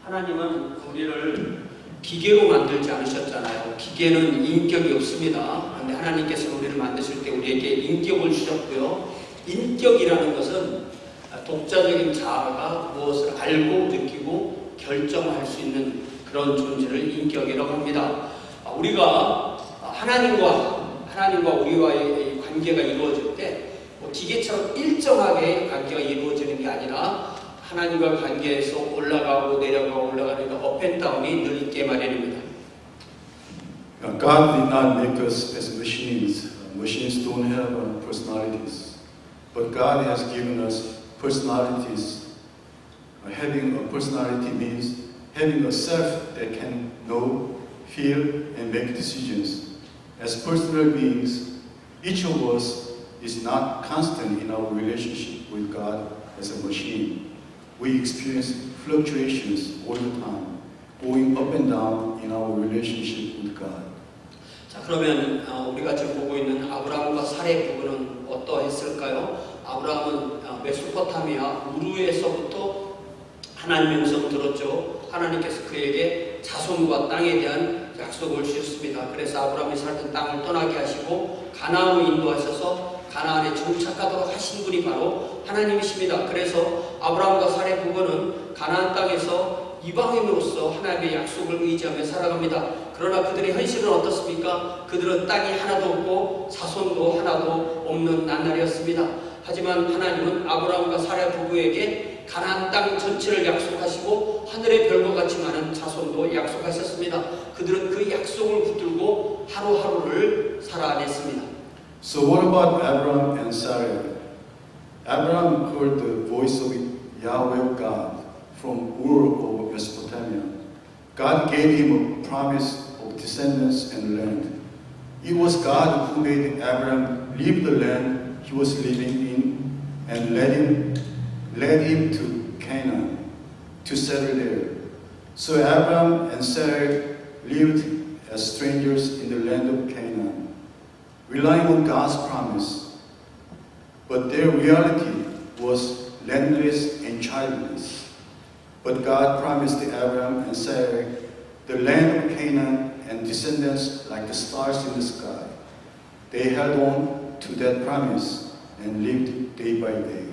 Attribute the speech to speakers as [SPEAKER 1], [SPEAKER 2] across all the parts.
[SPEAKER 1] 하나님은 우리를 기계로 만들지 않으셨잖아요. 기계는 인격이 없습니다. 그런데 하나님께서 우리를 만드실 때 우리에게 인격을 주셨고요. 인격이라는 것은 독자적인 자아가 무엇을 알고 느끼고 결정할 수 있는 그런 존재를 인격이라고 합니다. 우리가 하나님과 우리와의 관계가 이루어질 때 기계처럼 일정하게 관계가 이루어지는 게 아니라 하나님과 관계에서 올라가고 내려가고 올라가니까 업앤다운이 늘 있게 마련입니다.
[SPEAKER 2] God did not make us as machines. Machines don't have personalities. But God has given us personalities. Having a personality means having a self that can know, feel, and make decisions. As personal beings, each of us is not constant in our relationship with God as a machine. We experience fluctuations all the time, going up and down in our relationship with God.
[SPEAKER 1] 자, 그러면 우리가 지금 보고 있는 아브라함과 사례의 부분은 어떠했을까요? 아브라함은 메소포타미아 우르에서부터 하나님의 음성을 들었죠. 하나님께서 그에게 자손과 땅에 대한 약속을 주셨습니다. 그래서 아브라함이 살던 땅을 떠나게 하시고 가나안으로 인도하셔서 가나안에 정착하도록 하신 분이 바로 하나님이십니다. 그래서 아브라함과 사례 부부는 가나안 땅에서 이방인으로서 하나님의 약속을 의지하며 살아갑니다. 그러나 그들의 현실은 어떻습니까? 그들은 땅이 하나도 없고 자손도 하나도 없는 나날이었습니다. 하지만 하나님은 아브라함과 사례 부부에게 가나안 땅 전체를 약속하시고 하늘의 별과 같이 많은 자손도 약속하셨습니다. 그들은 그 약속을 붙들고 하루하루를 살아냈습니다.
[SPEAKER 2] So what about Abraham and Sarah? Abraham heard the voice of Yahweh God from Ur of Mesopotamia. God gave him a promise of descendants and land. It was God who made Abraham leave the land he was living in and led him to Canaan to settle there. So Abraham and Sarah lived as strangers in the land of Canaan, relying on God's promise. But their reality was landless and childless. But God promised Abraham and Sarah the land of Canaan and descendants like the stars in the sky. They held on to that promise and lived day by day.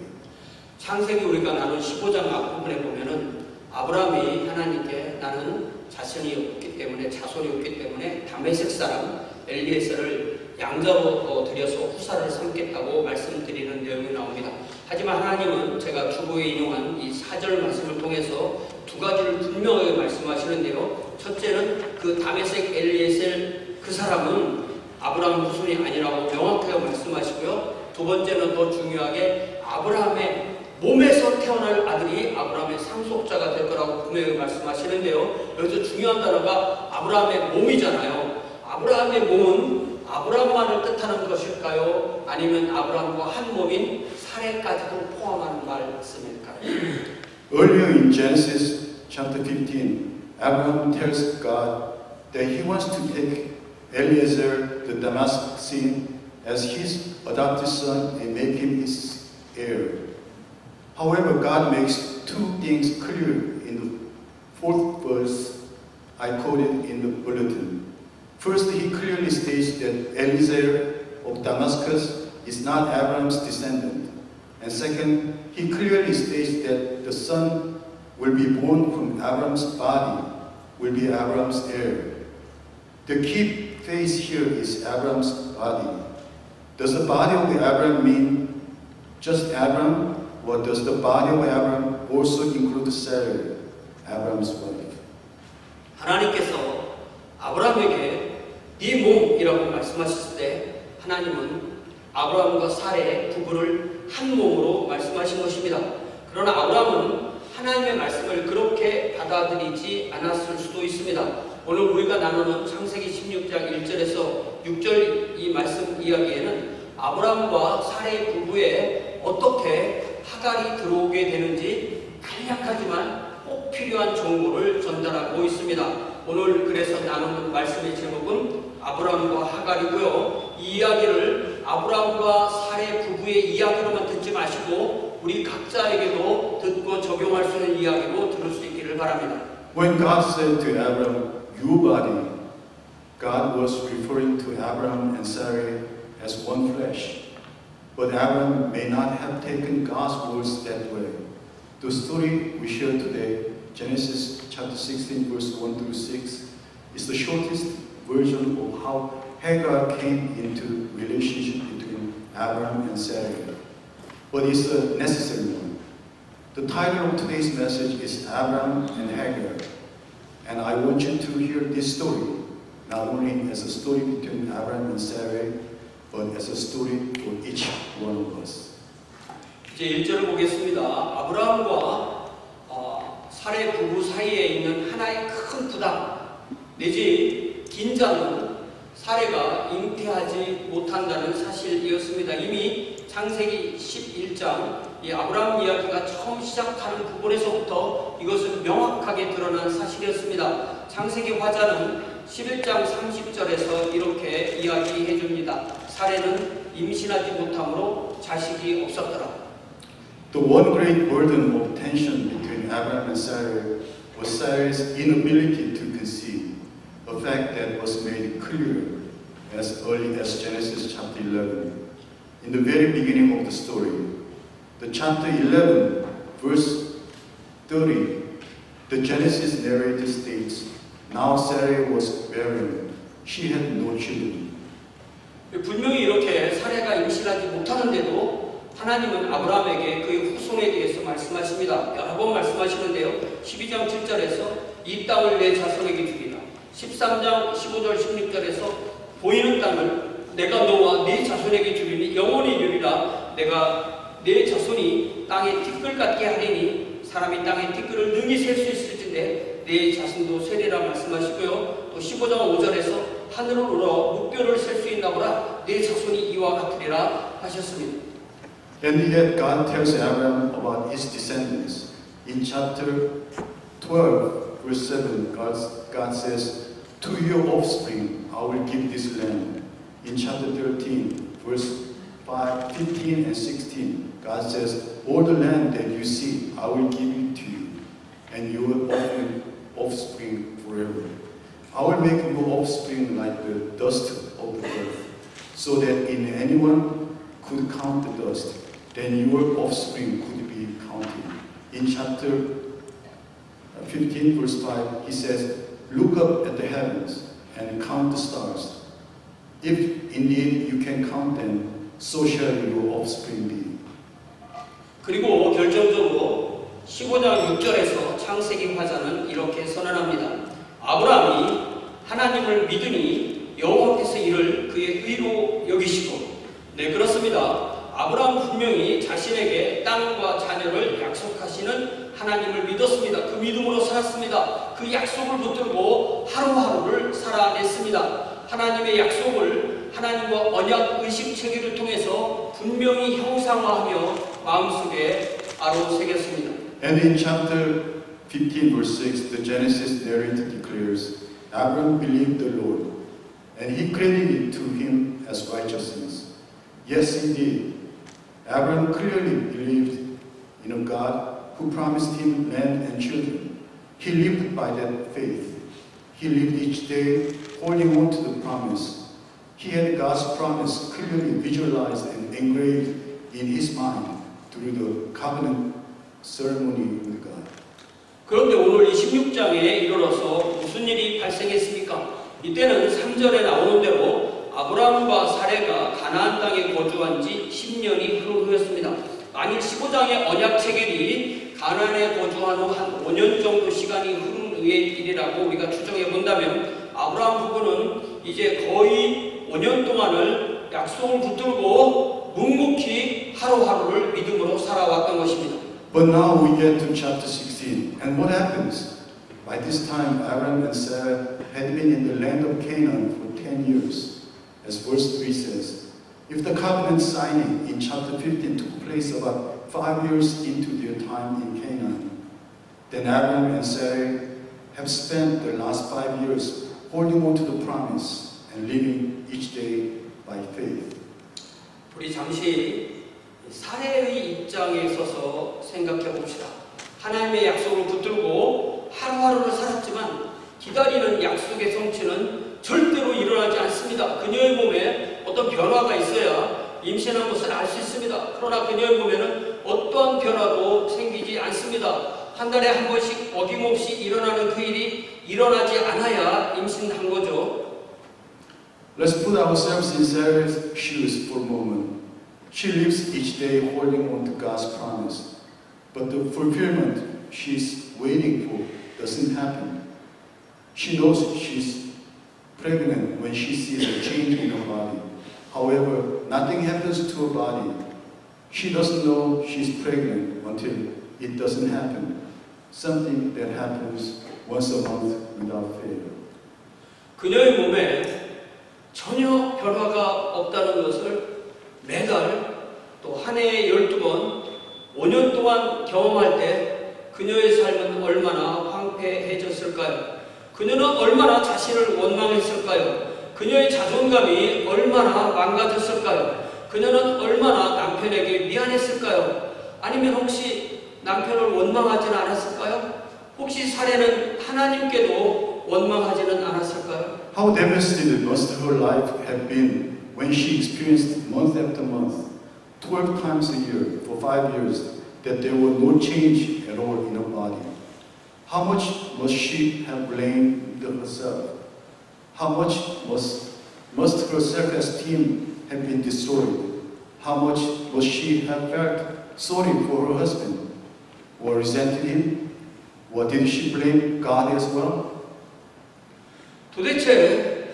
[SPEAKER 1] 창세기 우리가 나눈 15장 앞부분에 보면은 아브라함이 하나님께 나는 자손이 없기 때문에 다메섹 사람 엘리에셀을 양자로 들여서 후사를 삼겠다고 말씀드리는 내용이 나옵니다. 하지만 하나님은 제가 주보에 인용한 이 4절 말씀을 통해서 두 가지를 분명하게 말씀하시는데요. 첫째는 그 다메섹 엘리에셀 그 사람은 아브라함 후손이 아니라고 명확하게 말씀하시고요. 두 번째는 더 중요하게 아브라함의 몸에서 태어날 아들이 아브라함의 상속자가 될 거라고 분명히 말씀하시는데요. 여기서 중요한 단어가 아브라함의 몸이잖아요. 아브라함의 몸은 아브라함만을 뜻하는 것일까요? 아니면 아브라함과 한 몸인 사례까지도 포함하는 말씀일까요?
[SPEAKER 2] Earlier in Genesis chapter 15, Abraham tells God that he wants to take Eliezer the Damascene as his adopted son and make him his heir. However, God makes two things clear in the fourth verse I quoted in the bulletin. First, he clearly states that Eliezer of Damascus is not Abraham's descendant. And second, he clearly states that the son will be born from Abraham's body, will be Abraham's heir. The key phrase here is Abraham's body. Does the body of Abraham mean just Abraham, or does the body of Abraham also include Sarah, Abraham's wife?
[SPEAKER 1] 하나님께서 아브라함에게 네 몸이라고 말씀하셨을 때 하나님은 아브라함과 사례의 부부를 한 몸으로 말씀하신 것입니다. 그러나 아브라함은 하나님의 말씀을 그렇게 받아들이지 않았을 수도 있습니다. 오늘 우리가 나누는 창세기 16장 1절에서 6절 이 말씀 이야기에는 아브라함과 사례의 부부에 어떻게 하갈이 들어오게 되는지 간략하지만 꼭 필요한 정보를 전달하고 있습니다. 오늘 그래서 나누는 말씀의 제목은 아브라함과 하갈이고요. 이 이야기를 아브라함과 사례 부부의 이야기로만 듣지 마시고 우리 각자에게도 듣고 적용할 수 있는 이야기로 들을 수 있기를 바랍니다.
[SPEAKER 2] When God said to Abraham, your body, God was referring to Abraham and Sarah as one flesh. But Abraham may not have taken God's words that way. The story we share today, Genesis chapter 16, verse 1 through 6, is the shortest version of how Hagar came into relationship between Abraham and Sarah. But it's a necessary one. The title of today's message is Abraham and Hagar. And I want you to hear this story, not only as a story between Abraham and Sarah, but as a story for each one of us.
[SPEAKER 1] 이제 1절을 보겠습니다. 아브라함과 사레 부부 사이에 있는 하나의 큰 부담 내지 긴장은 사레가 잉태하지 못한다는 사실이었습니다. 이미 창세기 11장 이 아브라함 이야기가 처음 시작하는 부분에서부터 이것은 명확하게 드러난 사실이었습니다. 창세기 화자는 11장 30절에서 이렇게 이야기해 줍니다. 사레는 임신하지 못함으로 자식이 없었더라.
[SPEAKER 2] The one great burden of tension between Abraham and Sarah was Sarah's inability to conceive, a fact that was made clear as early as Genesis chapter 11. In the very beginning of the story, the chapter 11, verse 30, the Genesis narrator states, now Sarah was barren, she had no children.
[SPEAKER 1] 분명히 이렇게 사레가 임신하지 못하는데도 하나님은 아브라함에게 그의 후손에 대해서 말씀하십니다. 여러 번 말씀하시는데요. 12장 7절에서 이 땅을 내 자손에게 주리라. 13장 15절 16절에서 보이는 땅을 내가 너와 네 자손에게 주리니 영원히 주리라. 내가 네 자손이 땅의 티끌 같게 하리니 사람이 땅의 티끌을 능히 셀 수 있을진데 네 자손도 세리라 말씀하시고요. 또 15장 5절에서 하늘을 우러 무뼈를 셀 수 있나보라. 네 자손이 이와 같으리라 하셨습니다.
[SPEAKER 2] And yet God tells Abraham about his descendants. In chapter 12, verse 7, God says, to your offspring I will give this land. In chapter 13, verse 5, 15 and 16, God says, all the land that you see I will give it to you, and your offspring forever. I will make your offspring like the dust of the earth, so that in anyone could count the dust, then your offspring could be counted. In chapter 15, verse 5, he says, look up at the heavens and count the stars. If indeed you can count them, so shall your offspring be.
[SPEAKER 1] 그리고 결정적으로 15장 6절에서 창세기 화자는 이렇게 선언합니다. 아브라함이 하나님을 믿으니 여호와께서 이를 그의 의로 여기시고 네 그렇습니다. 아브라함 분명히 자신에게 땅과 자녀를 약속하시는 하나님을 믿었습니다. 그 믿음으로 살았습니다. 그 약속을 붙들고 하루하루를 살아냈습니다. 하나님의 약속을 하나님과 언약 의식 체계를 통해서 분명히 형상화하며 마음속에 아로새겼습니다.
[SPEAKER 2] And in chapter 15 verse 6, the Genesis narrator declares, Abraham believed the Lord, and he credited it to him as righteousness. Yes, indeed, Abraham clearly believed in a God who promised him land and children. He lived by that faith. He lived each day holding on to the promise. He had God's promise clearly visualized and engraved in his mind through the covenant ceremony with God.
[SPEAKER 1] 그런데 오늘 26장에 이르러서 무슨 일이 발생했습니까? 이때는 3절에 나오는 대로 아브라함과 사레가 가나안 땅에 거주한 지 10년이 흐른 후였습니다. 만일 15장의 언약 체결이 가나안에 거주한 후 한 5년 정도 시간이 흐른 후의 일이라고 우리가 추정해 본다면 아브라함 부부는 이제 거의 5년 동안을 약속을 붙들고 묵묵히 하루하루를 믿음으로 살아왔던 것입니다.
[SPEAKER 2] But now we get to chapter 16, and what happens? By this time, Abraham and Sarah had been in the land of Canaan for 10 years. As verse 3 says, if the covenant signing in chapter 15 took place about 5 years into their time in Canaan, then Abraham and Sarah have spent the last 5 years holding on to the promise and living each day by faith.
[SPEAKER 1] 우리 잠시 사레의 입장에 서서 생각해 봅시다. 하나님의 약속을 붙들고 하루하루를 살았지만 기다리는 약속의 성취는 절대로 일어나지 않습니다. 그녀의 몸에 어떤 변화가 있어야 임신한 것을 알 수 있습니다. 그러나 그녀의 몸에는 어떠한 변화도 생기지 않습니다. 한 달에 한 번씩 어김없이 일어나는 그 일이 일어나지 않아야 임신한 거죠.
[SPEAKER 2] Let's put ourselves in Sarah's shoes for a moment. She lives each day holding on to God's promise, but the fulfillment she's waiting for doesn't happen. She knows she's pregnant when she sees a change in her body. However, nothing happens to her body. She doesn't know she's pregnant until it doesn't happen. Something that happens once a month without fail.
[SPEAKER 1] 그녀의 몸에 전혀 변화가 없다는 것을 매달 또 한 해에 12번 5년 동안 경험할 때 그녀의 삶은 얼마나 황폐해졌을까요? 그녀는 얼마나 자신을 원망했을까요? 그녀의 자존감이 얼마나 망가졌을까요? 그녀는 얼마나 남편에게 미안했을까요? 아니면 혹시 남편을 원망하지는 않았을까요? 혹시 사례는 하나님께도 원망하지는 않았을까요?
[SPEAKER 2] How devastated must her life have been when she experienced month after month, 12 times a year for 5 years, that there was no change at all in her body. How much must she have blamed herself? How much must her self-esteem have been destroyed? How much must she have felt sorry for her husband? Or resented him? Or did she blame God as well?
[SPEAKER 1] 도대체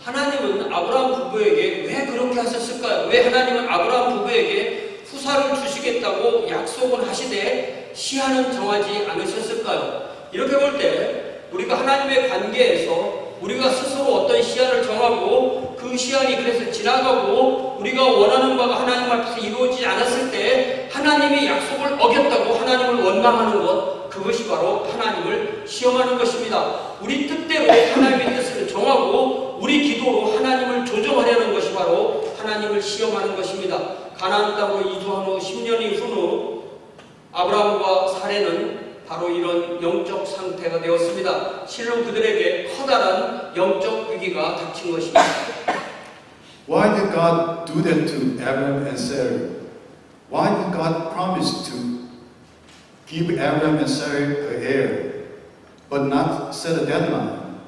[SPEAKER 1] 하나님은 아브라함 부부에게 왜 그렇게 하셨을까요? 왜 하나님은 아브라함 부부에게 후사를 주시겠다고 약속을 하시되 시한은 정하지 않으셨을까요? 이렇게 볼 때 우리가 하나님의 관계에서 우리가 스스로 어떤 시한을 정하고 그 시한이 그래서 지나가고 우리가 원하는 바가 하나님 앞에서 이루어지지 않았을 때 하나님의 약속을 어겼다고 하나님을 원망하는 것, 그것이 바로 하나님을 시험하는 것입니다. 우리 뜻대로 하나님의 뜻을 정하고 우리 기도로 하나님을 조정하려는 것이 바로 하나님을 시험하는 것입니다. 가나안 땅으로 이주한 후 10년이 흐른 후 아브라함과 사레는 바로 이런 영적 상태가 되었습니다. 실로 그들에게 커다란 영적 위기가 닥친 것입니다.
[SPEAKER 2] Why did God do that to Abraham and Sarah? Why did God promise to give Abraham and Sarah an heir, but not set a deadline?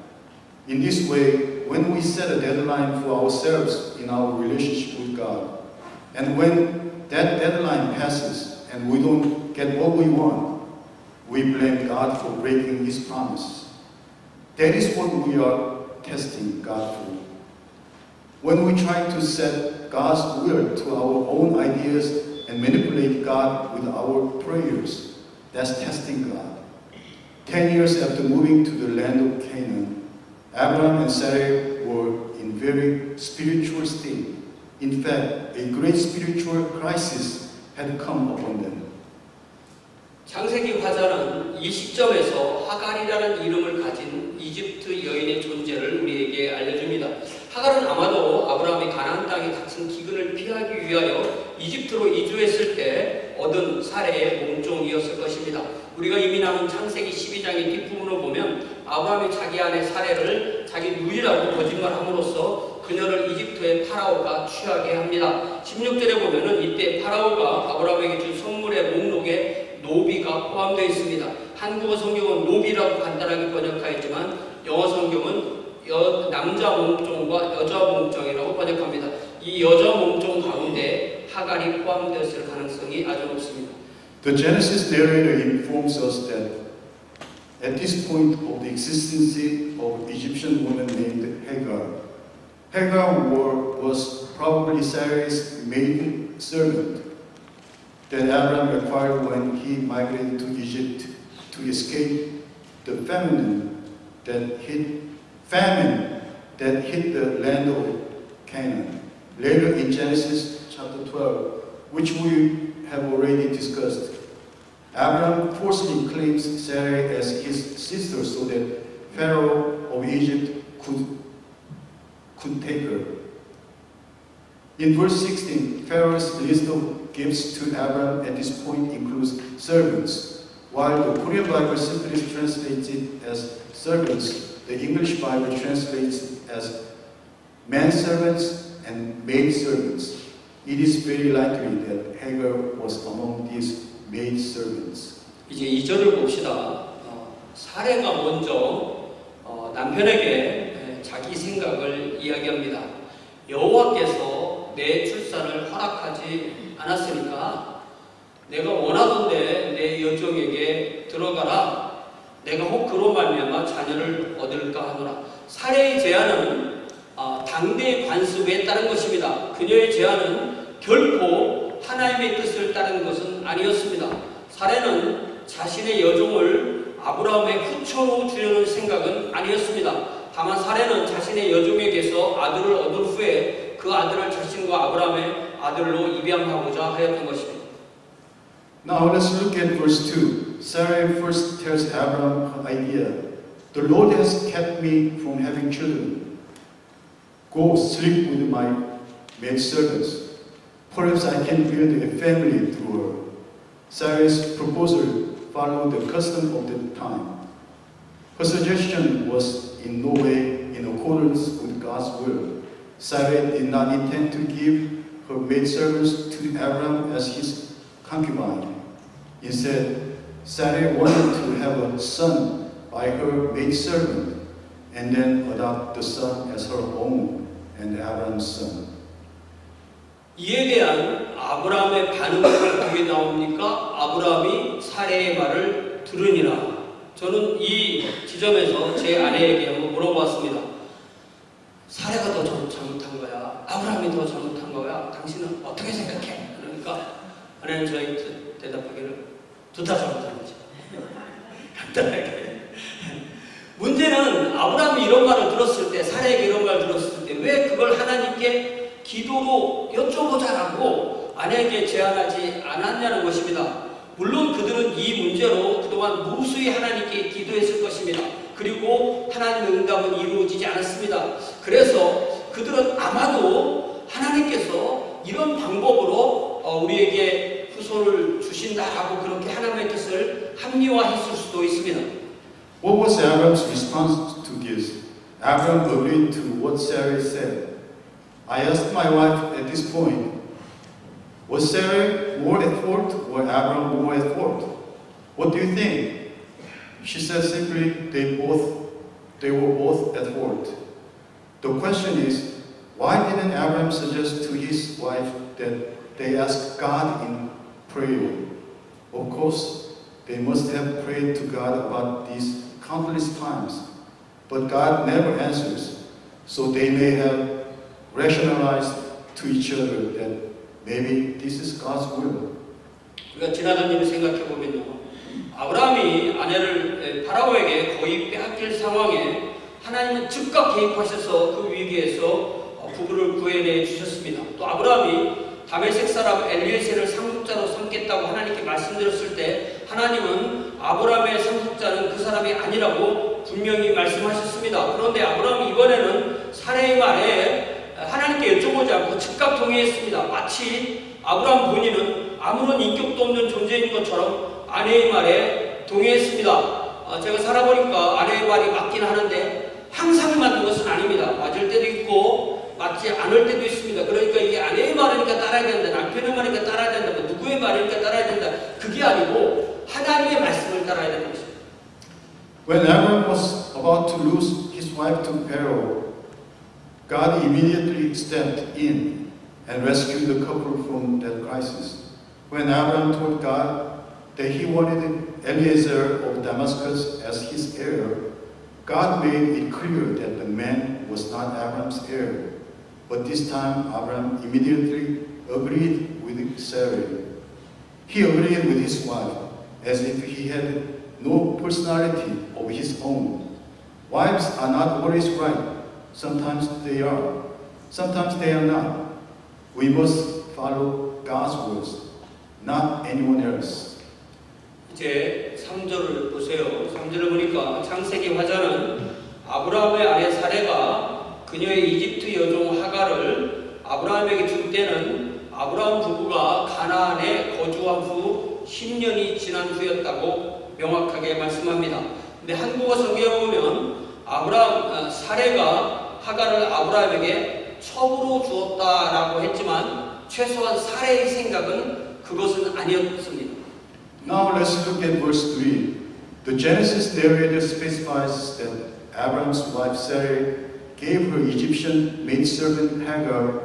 [SPEAKER 2] In this way, when we set a deadline for ourselves in our relationship with God, and when that deadline passes and we don't get what we want, we blame God for breaking His promise. That is what we are testing God for. When we try to set God's will to our own ideas and manipulate God with our prayers, that's testing God. 10 years after moving to the land of Canaan, Abraham and Sarah were in very spiritual state. In fact, a great spiritual crisis had come upon them.
[SPEAKER 1] 창세기 화자는 이 시점에서 하갈이라는 이름을 가진 이집트 여인의 존재를 우리에게 알려줍니다. 하갈은 아마도 아브라함이 가나안 땅에 닥친 기근을 피하기 위하여 이집트로 이주했을 때 얻은 사례의 몸종이었을 것입니다. 우리가 이미 나눈 창세기 12장의 뒷부분을 보면 아브라함이 자기 아내 사례를 자기 누이라고 거짓말함으로써 그녀를 이집트의 파라오가 취하게 합니다. 16절에 보면은 이때 파라오가 아브라함에게 준 선물의 목록에 노비가 포함되어 있습니다. 한국어 성경은 노비라고 간단하게 번역하였지만 영어 성경은 남자 몸종과 여자 몸종이라고 번역합니다. 이 여자 몸종 가운데 하갈이 포함되었을 가능성이 아주 높습니다.
[SPEAKER 2] The Genesis narrator informs us that at this point of the existence of Egyptian woman named Hagar, Hagar was probably Sarah's maiden servant that Abraham acquired when he migrated to Egypt to escape the famine that hit the land of Canaan. Later in Genesis chapter 12, which we have already discussed, Abraham falsely claims Sarah as his sister so that Pharaoh of Egypt could take her. In verse 16, Pharaoh's list of gifts to Abraham at this point includes servants, While the Korean Bible simply translates it as servants, the English Bible translates it as manservants and maidservants. It is very likely that Hagar was among these maidservants.
[SPEAKER 1] 이제 2절을 봅시다. 사례가 먼저 남편에게 자기 생각을 이야기합니다. 여호와께서 내 출산을 허락하지 않았으니까 내가 원하던대 내 여종에게 들어가라. 내가 혹 그로 말미암아 자녀를 얻을까 하노라. 사례의 제안은 당대의 관습에 따른 것입니다. 그녀의 제안은 결코 하나님의 뜻을 따르는 것은 아니었습니다. 사례는 자신의 여종을 아브라함의 후처로 주려는 생각은 아니었습니다. 다만 사례는 자신의 여종에게서 아들을 얻은 후에 그 아들을 자신과 아브라함의 아들로 입양하고자 하였던 것입니다.
[SPEAKER 2] Now let's look at verse 2. Sarah first tells Abraham her idea. The Lord has kept me from having children. Go sleep with my maidservants. Perhaps I can build a family through her. Sarah's proposal followed the custom of the time. Her suggestion was in no way in accordance with God's will. Sarah did not intend to give her maidservants to Abraham as his concubine. Instead, Sarah wanted to have a son by her maidservant and then adopt the son as her own and Abraham's son.
[SPEAKER 1] 이에 대한 아브라함의 반응은 어떻게 나옵니까? 아브라함이 사례의 말을 들으니라. 저는 이 지점에서 제 아내에게 한번 물어봤습니다. 사례가 더 잘못한 거야? 아브라함이 더 잘못한 거야? 당신은 어떻게 생각해? 그러니까 아내는 저희 대답하기를 둘 다 잘못한 거지. 간단하게. 문제는 아브라함이 이런 말을 들었을 때, 사례에게 이런 말을 들었을 때 왜 그걸 하나님께 기도로 여쭤보자라고 아내에게 제안하지 않았냐는 것입니다. 물론 그들은 이 문제로 그동안 무수히 하나님께 기도했을 것입니다. 그리고 하나님의 응답은 이루어지지 않았습니다. 그래서 그들은 아마도 하나님께서 이런 방법으로 우리에게 후손을 주신다라고 그렇게 하나님의 뜻을 합리화했을 수도 있습니다.
[SPEAKER 2] What was Abraham's response to this? Abraham agreed to what Sarah said. I asked my wife at this point, was Sarah more at fault or Abraham more at fault? What do you think? She said simply, they were both at fault. The question is, why didn't Abraham suggest to his wife that they ask God in prayer? Of course, they must have prayed to God about this countless times, but God never answers, so they may have rationalized to each other that maybe this is God's will.
[SPEAKER 1] 우리가 지나간 일을 생각해 보면요, 아브라함이 아내를 파라오에게 거의 빼앗길 상황에 하나님은 즉각 개입하셔서 그 위기에서 부부를 구해내 주셨습니다. 또 아브라함이 다메섹 사람 엘리에셀을 상속자로 삼겠다고 하나님께 말씀드렸을 때 하나님은 아브라함의 상속자는 그 사람이 아니라고 분명히 말씀하셨습니다. 그런데 아브라함이 이번에는 사례의 말에 하나님께 여쭤보지 않고 즉각 동의했습니다. 마치 아브라함 본인은 아무런 인격도 없는 존재인 것처럼 아내의 말에 동의했습니다. 제가 살아보니까 아내의 말이 맞긴 하는데 항상 맞는 것은 아닙니다. 맞을 때도 있고 맞지 않을 때도 있습니다. 그러니까 이게 아내의 말이니까 따라야 된다, 남편의 말이니까 따라야 된다, 뭐 누구의 말이니까 따라야 된다, 그게 아니고 하나님의 말씀을 따라야 되는 것입니다.
[SPEAKER 2] When Abraham was about to lose his wife to Pharaoh, God immediately stepped in and rescued the couple from that crisis. When Abraham told God that he wanted Eliezer of Damascus as his heir, God made it clear that the man was not Abraham's heir. But this time, Abraham immediately agreed with Sarah. He agreed with his wife as if he had no personality of his own. Wives are not always right. Sometimes they are. Sometimes they are not. We must follow God's words, not anyone else.
[SPEAKER 1] 이제 3절을 보세요. 3절을 보니까 창세기 화자는 아브라함의 아내 사레가 그녀의 이집트 여종 하갈을 아브라함에게 줄 때는 아브라함 부부가 가나안에 거주한 후 10년이 지난 후였다고 명확하게 말씀합니다. 근데 한국어 성경에 보면 사레가 하갈을 아브라함에게 첩으로 주었다라고 했지만 최소한 사레의 생각은 그것은 아니었습니다.
[SPEAKER 2] Now let's look at verse 3. The Genesis narrator specifies that Abraham's wife Sarai gave her Egyptian maidservant Hagar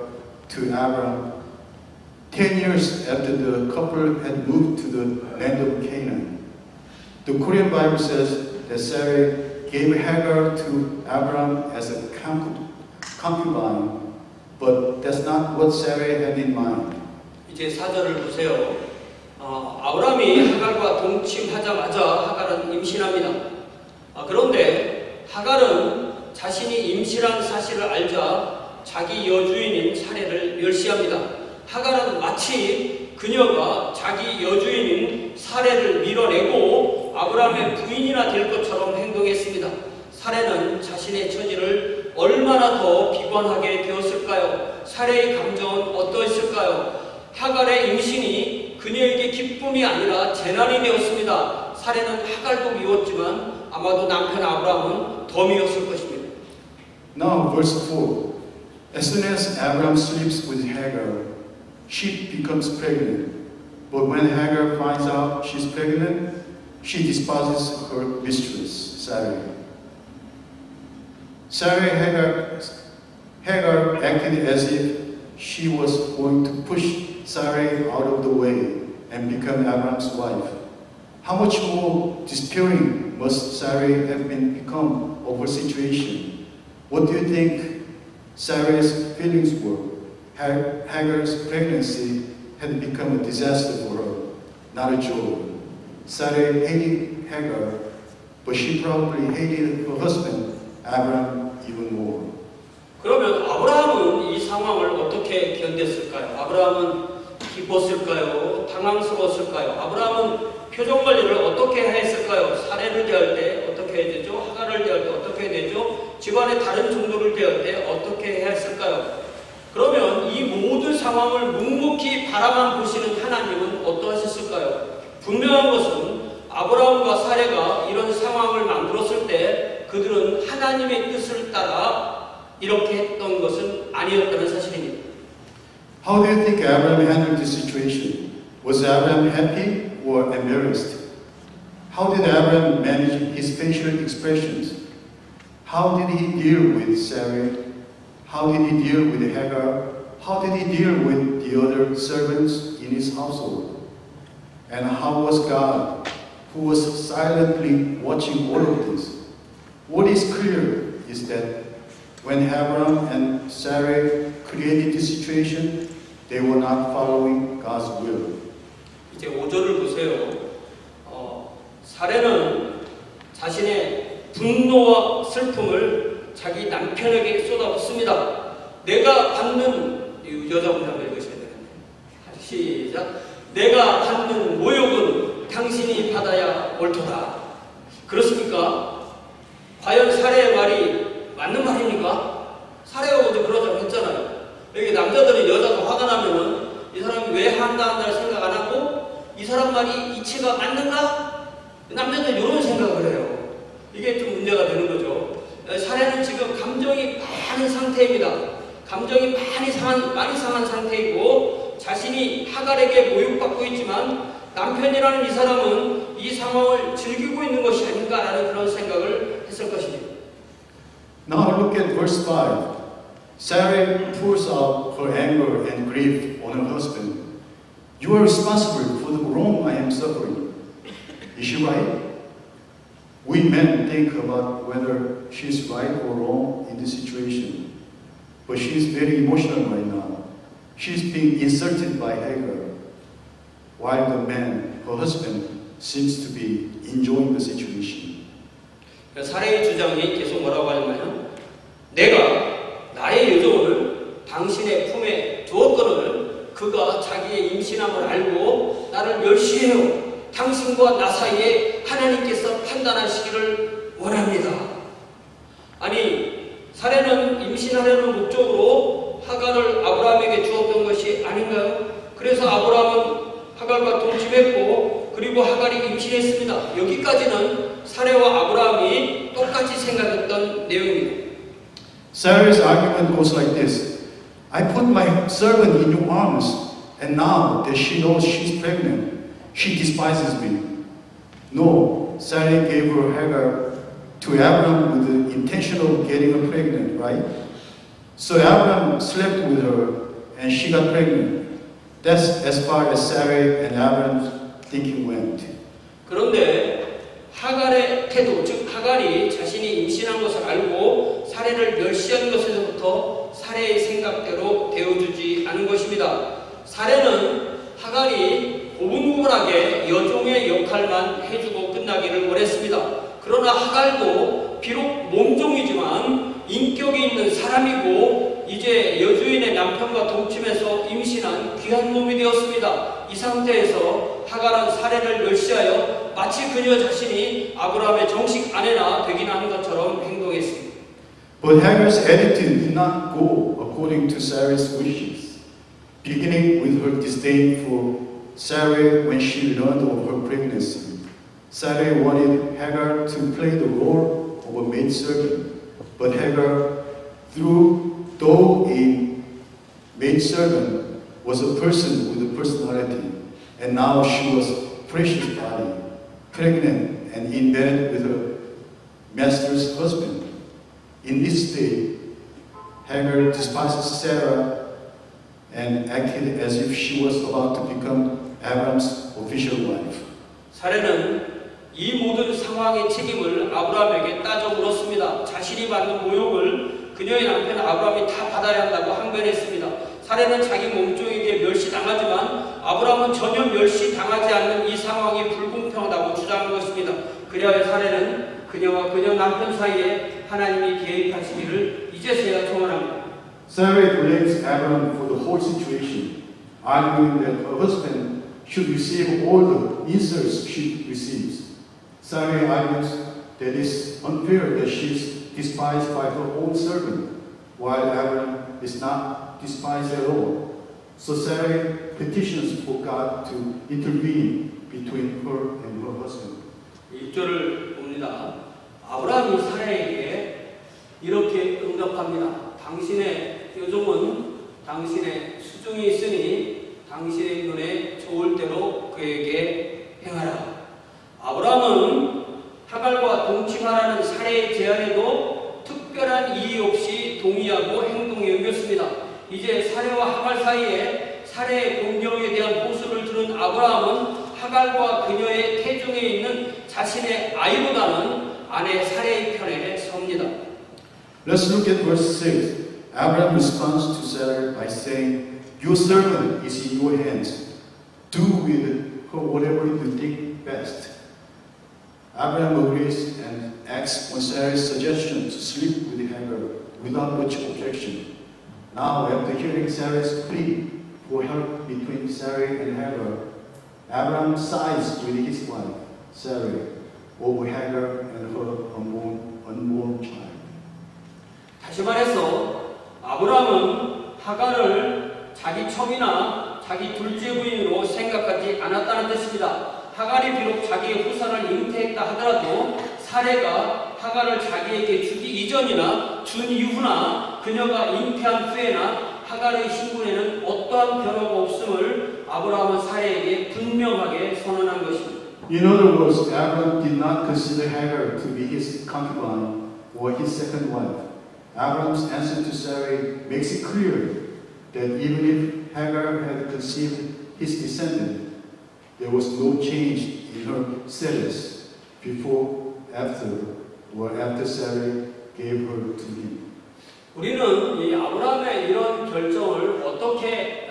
[SPEAKER 2] to Abraham 10 years after the couple had moved to the land of Canaan. The Korean Bible says that Sarai gave Hagar to Abraham as a concubine, but that's not what Sarai had in mind.
[SPEAKER 1] 이제 4절을 보세요. 아브라함이 하갈과 동침하자마자 하갈은 임신합니다. 그런데 하갈은 자신이 임신한 사실을 알자 자기 여주인인 사레를 멸시합니다. 하갈은 마치 그녀가 자기 여주인인 사레를 밀어내고 아브라함의 부인이나 될 것처럼 행동했습니다. 사레는 자신의 처지를 얼마나 더 비관하게 되었을까요? 사레의 감정은 어떠했을까요? 하갈의 임신이 그녀에게 기쁨이 아니라 재난이 되었습니다. 사레는 하갈도 미웠지만 아마도 남편 아브라함은 더 미웠을 것입니다.
[SPEAKER 2] Now verse 4. As soon as Abraham sleeps with Hagar, she becomes pregnant. But when Hagar finds out she's pregnant, she despises her mistress, Sarai. Hagar acted as if she was going to push Sarai out of the way and become Abraham's wife. How much more despairing must Sarai have become of her situation? What do you think Sarai's feelings were? Hagar's pregnancy had become a disaster for her, not a joy. Sarai hated Hagar, but she probably hated her husband, Abraham, even more.
[SPEAKER 1] 그러면 아브라함은 이 상황을 어떻게 견뎠을까요? 아브라함은 기뻤을까요? 당황스러웠을까요? 아브라함은 표정 관리를 어떻게 했을까요? 사례를 대할 때 어떻게 해야 되죠? 하갈을 대할 때 어떻게 해야 되죠? 집안의 다른 종들을 대할 때 어떻게 해야 했을까요? 그러면 이 모든 상황을 묵묵히 바라만 보시는 하나님은 어떠하셨을까요? 분명한 것은 아브라함과 사레가 이런 상황을 만들었을 때 그들은 하나님의 뜻을 따라 이렇게 했던 것은 아니었다는 사실입니다.
[SPEAKER 2] How do you think Abraham handled this situation? Was Abraham happy or embarrassed? How did Abraham manage his facial expressions? How did he deal with Sarai? How did he deal with Hagar? How did he deal with the other servants in his household? And how was God, who was silently watching all of this? What is clear is that when Abraham and Sarai created this situation, they were not following God's will.
[SPEAKER 1] 이제 5절을 보세요. 사레는 자신의 분노와 슬픔을 자기 남편에게 쏟아붓습니다. 내가 받는 여자분이 한번 읽으셔야 되는데 시작. 내가 받는 모욕은 당신이 받아야 옳도다. 그렇습니까? 과연 사레의 말이 맞는 말입니까? 사례가 어제 그러자고 했잖아요. 여기 남자들이 여자가 화가 나면은 이 사람이 왜 한다는 생각 안 하고 이 사람 말이 이치가 맞는가? 남자들 이런 생각을 해요. 이게 좀 문제가 되는 거죠. 사례는 지금 감정이 많은 상태입니다. 감정이 많이 상한 상태이고 자신이 하갈에게 모욕받고 있지만 남편이라는 이 사람은 이 상황을 즐기고 있는 것이 아닌가라는 그런 생각을 했을 것입니다.
[SPEAKER 2] Now look at verse 5. Sarai pours out her anger and grief on her husband. You are responsible for the wrong I am suffering. Is she right? We men think about whether she's right or wrong in this situation. But she's very emotional right now. She's being insulted by Hagar, while the man, her husband, seems to be enjoying the situation.
[SPEAKER 1] 사례의 주장이 계속 뭐라고 하냐면 내가 나의 여종을 당신의 품에 두었거늘 그가 자기의 임신함을 알고 나를 멸시해요. 당신과 나 사이에 하나님께서 판단하시기를 원합니다. 아니 사례는 임신하려는 목적으로 하갈을 아브라함에게 주었던 것이 아닌가요? 그래서 아브라함은 하갈과 동침했고 그리고 하갈이 임신했습니다. 여기까지는 사레와 아브라함이 똑같이 생각했던 내용입니다.
[SPEAKER 2] Sarah's argument goes like this. I put my servant in your arms, and now that she knows she's pregnant, she despises me. No, Sarah gave her Hagar to Abraham with the intention of getting her pregnant, right? So Abraham slept with her, and she got pregnant. That's as far as Sarah and Abraham's thinking went.
[SPEAKER 1] 그런데 하갈의 태도, 즉 하갈이 자신이 임신한 것을 알고 사레를 멸시한 것에서부터 사레의 생각대로 되어주지 않은 것입니다. 사레는 하갈이 고분고분하게 여종의 역할만 해주고 끝나기를 원했습니다. 그러나 하갈도 비록 몸종이지만 인격이 있는 사람이고 이제 여주인의 남편과 동침해서 임신한 귀한 몸이 되었습니다. 이 상태에서 하갈은 사레를 멸시하여 마치 그녀 자신이 아브라함의 정식 아내나 되긴 하는 것처럼 행동했습니다.
[SPEAKER 2] But Hagar's attitude did not go according to Sarah's wishes, beginning with her disdain for Sarah when she learned of her pregnancy. Sarah wanted Hagar to play the role of a maidservant, but Hagar, though a maidservant, was a person with a personality, and now she was precious body, pregnant and in bed with her master's husband. In this state, Hagar despised Sarah and acted as if she was about to become Abraham's official wife.
[SPEAKER 1] 사레는 이 모든 상황의 책임을 아브라함에게 따져 물었습니다. 자신이 받는 모욕을 그녀의 남편 아브라함이 다 받아야 한다고 항변했습니다. 사레는 자기 몸종에게 멸시당하지만 아브라함은 전혀 멸시당하지 않는 이 상황이 불공평하다고 주장한 것입니다. 그리하여 사레는 그녀와 그녀 남편 사이에 하나님이 개입하시기를 이제서야 청원합니다.
[SPEAKER 2] Sarah blames Abraham for the whole situation, arguing that her husband should receive all the insults she receives. Sarah argues that it's unfair that she is despised by her own servant, while Abraham is not despised at all. So Sarah petitions for God to intervene between her and her husband.
[SPEAKER 1] 1절을 봅니다. 아브라함이 사레에게 이렇게 응답합니다. 당신의 여종은 당신의 수중이 있으니 당신의 눈에 좋을 대로 그에게 행하라. 아브라함은 하갈과 동침하라는 사레의 제안에도 특별한 이의 없이 동의하고 행동에 옮겼습니다. 이제 사레와 하갈 사이에 사레의 공경에 대한 보수를 들은 아브라함은 하갈과 그녀의 태중에 있는 자신의 아이보다는 아내 사레의 편에 섭니다.
[SPEAKER 2] Let's look at verse 6. Abraham responds to Sarah by saying, Your servant is in your hands. Do with her whatever you think best. Abraham agrees and acts on Sarah's suggestion to sleep with Hagar without much objection. Now, after hearing Sarah's plea for help between Sarah and Hagar, Abraham sides with his wife, Sarah, over Hagar and her unborn child.
[SPEAKER 1] 다시 말해서 아브라함은 하갈을 자기 첩이나 자기 둘째 부인으로 생각하지 않았다는 뜻입니다. 하갈이 비록 자기의 후손을 잉태했다 하더라도 사레가 하갈을 자기에게 주기 이전이나 준 이후나 그녀가 잉태한 후에나 하갈의 신분에는 어떠한 변화가 없음을 아브라함은 사레에게 분명하게 선언한 것입니다.
[SPEAKER 2] In other words, Abraham did not consider Hagar to be his concubine or his second wife. Abraham's answer to Sarah makes it clear that even if Hagar had conceived his descendant, there was no change in her status before, after, or after Sarah gave her to him.
[SPEAKER 1] 우리는 이 아브라함의 이런 결정을 어떻게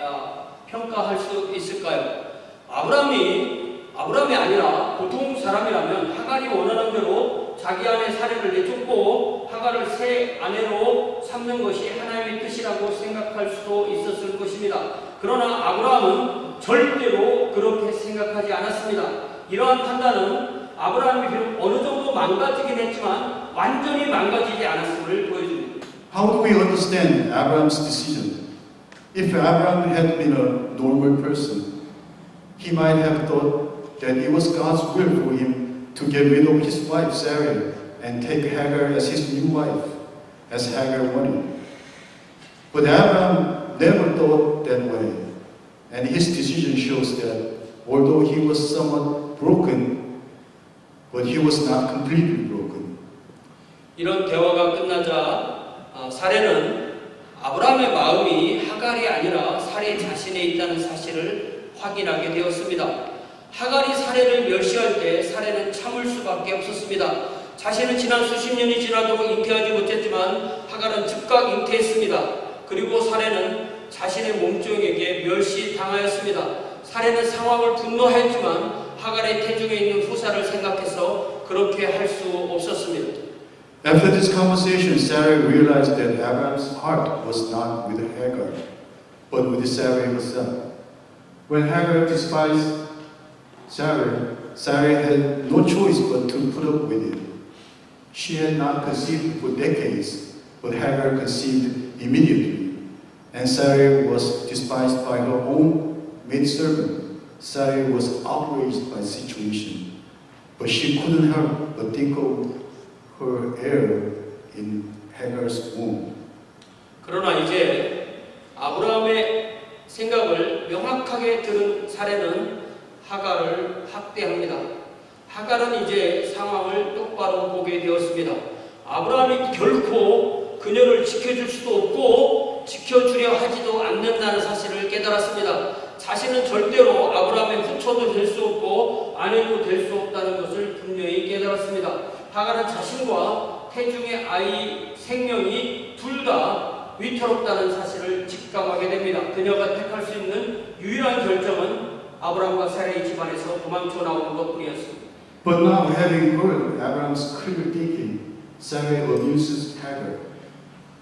[SPEAKER 1] 평가할 수 있을까요? 아브라함이 아니라 보통 사람이라면 하갈이 원하는 대로 자기 아내 사레를 내쫓고 하갈을 새 아내로 삼는 것이 하나님의 뜻이라고 생각할 수도 있었을 것입니다. 그러나 아브라함은 절대로 그렇게 생각하지 않았습니다. 이러한 판단은 아브라함이 비록 어느 정도 망가지긴 했지만 완전히 망가지지 않았음을 보여줍니다.
[SPEAKER 2] How do we understand Abraham's decision? If Abraham had been a normal person, he might have thought that it was God's will for him to get rid of his wife Sarah and take Hagar as his new wife, as Hagar wanted. But Abraham never thought that way, and his decision shows that although he was somewhat broken, but he was not completely broken.
[SPEAKER 1] 이런 대화가 끝나자 사레는 아브라함의 마음이 하갈이 아니라 사레 자신에 있다는 사실을 확인하게 되었습니다. 하갈이 사레를 멸시할 때 사레는 참을 수밖에 없었습니다. 자신은 지난 수십 년이 지나도 잉태하지 못했지만 하갈은 즉각 잉태했습니다. 그리고 사레는 자신의 몸종에게 멸시당하였습니다. 사레는 상황을 분노했지만 하갈의 태중에 있는 후사를 생각해서 그렇게 할 수 없었습니다.
[SPEAKER 2] After this conversation, Sarah realized that Abraham's heart was not with Hagar, but with Sarah herself. When Hagar despised Sarah, Sarah had no choice but to put up with it. She had not conceived for decades, but Hagar conceived immediately, and Sarah was despised by her own maidservant. Sarah was outraged by the situation, but she couldn't help but think of her heir in Hagar's womb.
[SPEAKER 1] 그러나 이제 아브라함의 생각을 명확하게 들은 사레는 하갈을 학대합니다. 하갈은 이제 상황을 똑바로 보게 되었습니다. 아브라함이 결코 그녀를 지켜줄 수도 없고 지켜주려 하지도 않는다는 사실을 깨달았습니다. 자신은 절대로 아브라함의 후처도 될 수 없고 아내도 될 수 없다는 것을 분명히 깨달았습니다. 하갈은 자신과 태중의 아이 생명이 둘 다 위태롭다는 사실을 직감하게 됩니다. 그녀가 택할 수 있는 유일한 결정은 아브라함과 사라의 집안에서 도망쳐 나오는 것뿐이었습니다.
[SPEAKER 2] But now, having heard Abraham's clear thinking, Sarah abuses Hagar.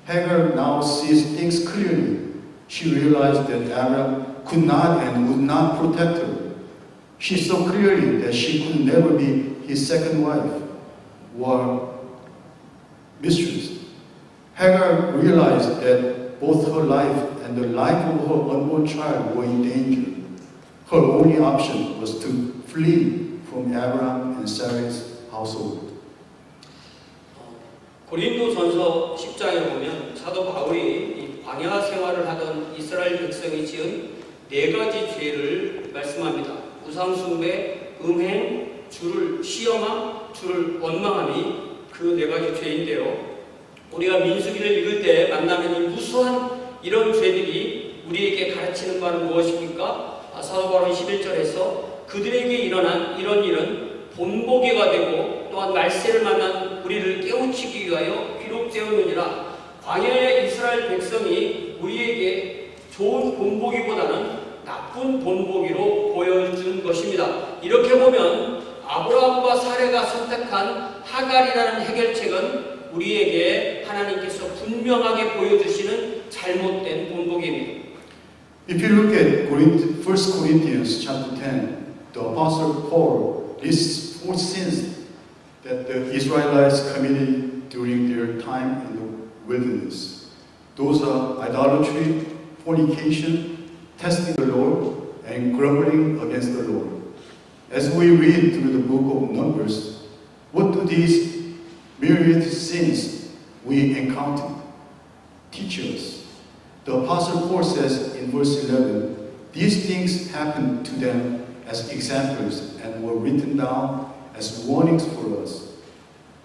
[SPEAKER 2] Hagar now sees things clearly. She realized that Abraham could not and would not protect her. She saw clearly that she could never be his second wife or mistress. Hagar realized that both her life and the life of her unborn child were in danger. Her only option was to flee from Abraham and Sarah's household.
[SPEAKER 1] 고린도전서 10장에 보면 사도 바울이 광야 생활을 하던 이스라엘 백성이 지은 네 가지 죄를 말씀합니다. 우상 숭배, 음행, 주를 시험함, 주를 원망함이 그 네 가지 죄인데요. 우리가 민수기를 읽을 때 만나는 이 무수한 이런 죄들이 우리에게 가르치는 바는 무엇입니까? 사도 바울은 11절에서 그들에게 일어난 이런 일은 본보기가 되고 또한 말세를 만난 우리를 깨우치기 위하여 기록되었느니라. 광야의 이스라엘 백성이 우리에게 좋은 본보기보다는 나쁜 본보기로 보여준 것입니다. 이렇게 보면 아브라함과 사레가 선택한 하갈이라는 해결책은 우리에게 하나님께서 분명하게 보여주시는 잘못된 본보기입니다.
[SPEAKER 2] If you look at 1 Corinthians chapter 10, the Apostle Paul lists 4 sins that the Israelites committed during their time in the wilderness. Those are idolatry, fornication, testing the Lord, and grumbling against the Lord. As we read through the book of Numbers, what do these myriad sins we encounter teach us? The Apostle Paul says in verse 11, these things happened to them as examples and were written down as warnings for us,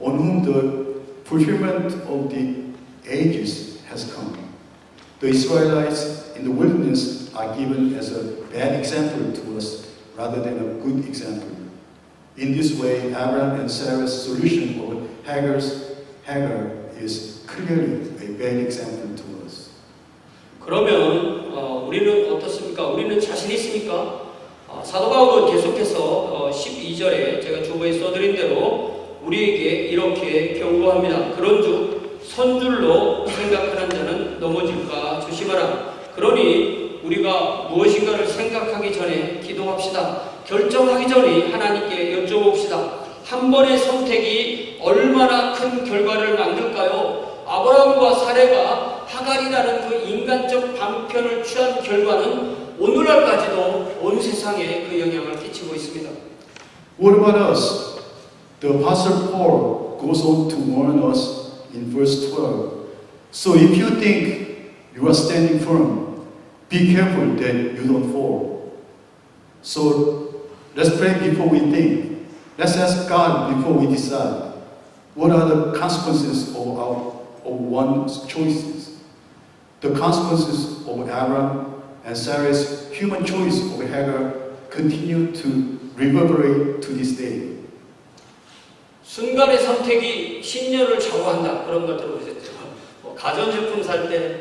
[SPEAKER 2] on whom the fulfillment of the ages has come. The Israelites in the wilderness are given as a bad example to us rather than a good example. In this way, Abraham and Sarah's solution of Hagar is clearly a bad example to us.
[SPEAKER 1] 그러면 우리는 어떻습니까? 우리는 자신 있습니까? 사도 바울은 계속해서 12절에 제가 주보에 써드린 대로 우리에게 이렇게 경고합니다. 그런즉 선줄로 생각하는 자는 넘어질까 조심하라. 그러니 우리가 무엇인가를 생각하기 전에 기도합시다. 결정하기 전에 하나님께 여쭤봅시다. 한 번의 선택이 얼마나 큰 결과를 만들까요? 아브라함과 사레가 하갈이라는 그 인간적 방편을 취한 결과는 오늘날까지도 온 세상에 그 영향을 끼치고 있습니다.
[SPEAKER 2] What about us? The Apostle Paul goes on to warn us in verse 12. So if you think you are standing firm, be careful that you don't fall. So let's pray before we think. Let's ask God before we decide. What are the consequences of one's choices? The consequences of Abraham and Sarah's human choice of Hagar continue to reverberate to this day.
[SPEAKER 1] 순간의 선택이 신년을 좌우한다. 그런 걸 들어보셨죠? 뭐 가전제품 살 때,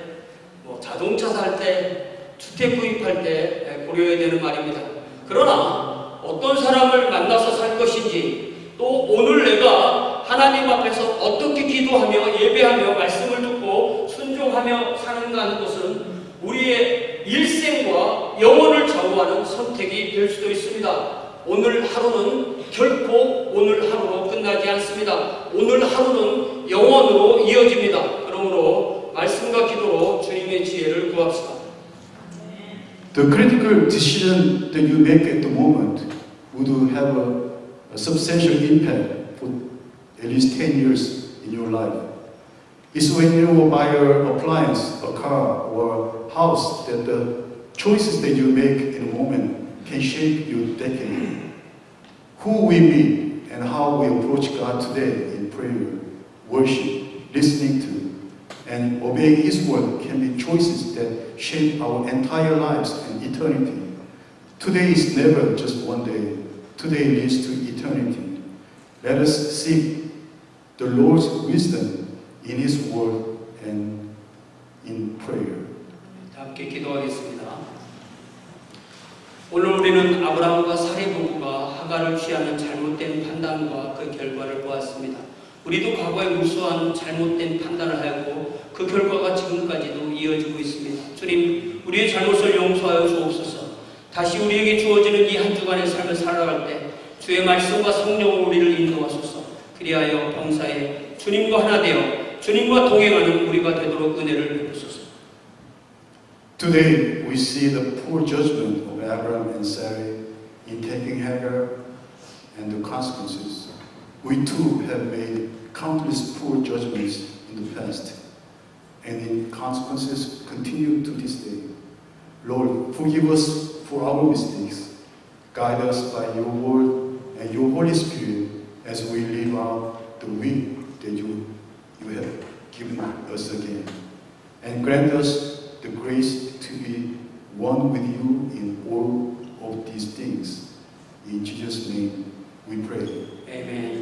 [SPEAKER 1] 뭐 자동차 살 때, 주택 구입할 때 고려해야 되는 말입니다. 그러나 어떤 사람을 만나서 살 것인지, 또 오늘 내가 하나님 앞에서 어떻게 기도하며 예배하며 말씀을 듣고 순종하며 사는가 하는 것은 우리의 일생과 영혼을 좌우하는 선택이 될 수도 있습니다. 오늘 하루는 결코 오늘 하루로 끝나지 않습니다. 오늘 하루는 영원으로 이어집니다. 그러므로 말씀과 기도로 주님의 지혜를 구합시다.
[SPEAKER 2] The critical decision that you make at the moment would have a substantial impact for at least 10 years in your life. It's when you buy an appliance, a car, or a house that the choices that you make in a moment can shape your decade. Who we meet and how we approach God today in prayer, worship, listening to, and obeying His word can be choices that shape our entire lives and eternity. Today is never just one day. Today leads to eternity. Let us seek the Lord's wisdom in His word and in prayer.
[SPEAKER 1] 함께 기도하겠습니다. 오늘 우리는 아브라함과 사례 부부가 하가를 취하는 잘못된 판단과 그 결과를 보았습니다. 우리도 과거에 무수한 잘못된 판단을 하였고 그 결과가 지금까지도 이어지고 있습니다. 주님, 우리의 잘못을 용서하여 주옵소서. 다시 우리에게 주어지는 이 한 주간의 삶을 살아갈 때 주의 말씀과 성령으로 우리를 인도하소서. 그리하여 범사에 주님과 하나 되어 주님과 동행하는 우리가 되도록 은혜를 베푸소서.
[SPEAKER 2] Today we see the poor judgment of Abraham and Sarah in taking Hagar and the consequences. We too have made countless poor judgments in the past, and in consequences continue to this day. Lord, forgive us for our mistakes. Guide us by your word and your Holy Spirit as we live out the week that you have given us again. And grant us the grace to be one with you in all of these things. In Jesus' name we pray.
[SPEAKER 1] Amen.